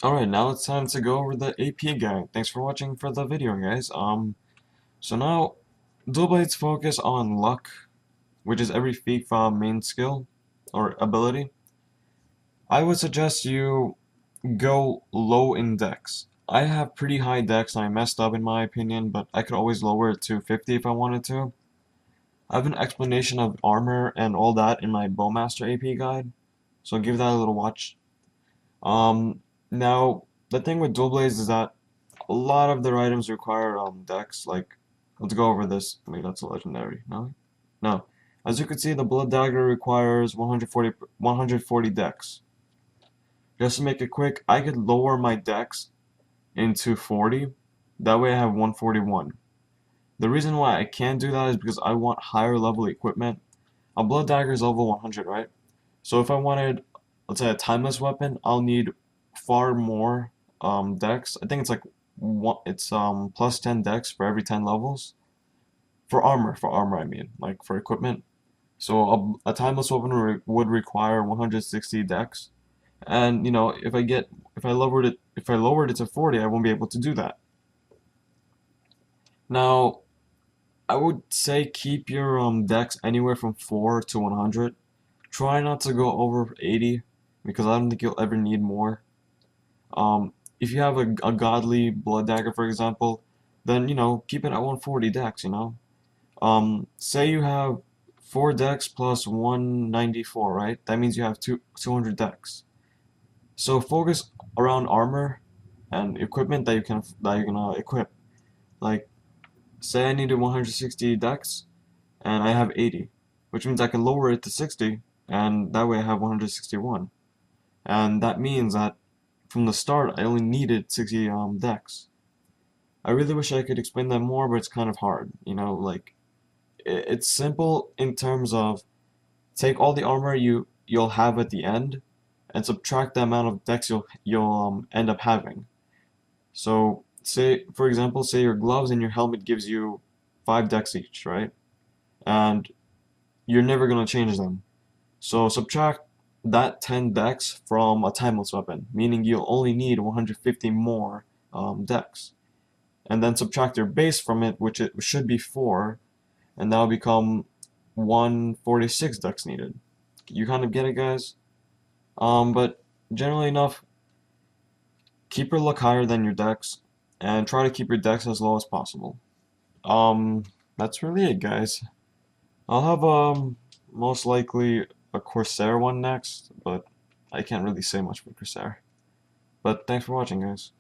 Alright, now it's time to go over the AP guide. Thanks for watching for the video, guys. So now, dual blades focus on luck, which is every FIFA main skill or ability. I would suggest you go low in dex. I have pretty high dex and I messed up in my opinion, but I could always lower it to 50 if I wanted to. I have an explanation of armor and all that in my Bowmaster AP guide, so give that a little watch. Now the thing with dual blades is that a lot of their items require dex. Like, let's go over this. Wait, that's a legendary. No, no. As you can see, the blood dagger requires 140 dex. Just to make it quick, I could lower my dex into 40. That way I have 141. The reason why I can't do that is because I want higher level equipment. A blood dagger is level 100, right? So if I wanted, let's say, a timeless weapon, I'll need far more dex. I think it's like one, it's plus 10 dex for every 10 levels. For armor I mean, like for equipment. So a timeless weapon would require 160 dex. And you know, if I lowered it to 40, I won't be able to do that. Now, I would say keep your dex anywhere from 4 to 100. Try not to go over 80 because I don't think you'll ever need more. If you have a godly blood dagger, for example, then you know keep it at 140 dex. You know, say you have 4 dex plus 194, right? That means you have 200 dex. So focus around armor and equipment that you can equip. Like, say I needed 160 dex and I have 80, which means I can lower it to 60, and that way I have 161. And that means that from the start I only needed 60 dex. I really wish I could explain that more, but it's kind of hard. You know, like it's simple in terms of take all the armor you'll have at the end and subtract the amount of dex you'll end up having. So say for example, say your gloves and your helmet gives you 5 dex each, right? And you're never gonna change them. So subtract that 10 dex from a timeless weapon, meaning you'll only need 150 more dex. And then subtract your base from it, which it should be 4, and that'll become 146 dex needed. You kind of get it, guys? But generally enough, keep your luck higher than your dex, and try to keep your dex as low as possible. Um, that's really it, guys. I'll have most likely a Corsair one next, but I can't really say much for Corsair. But thanks for watching, guys.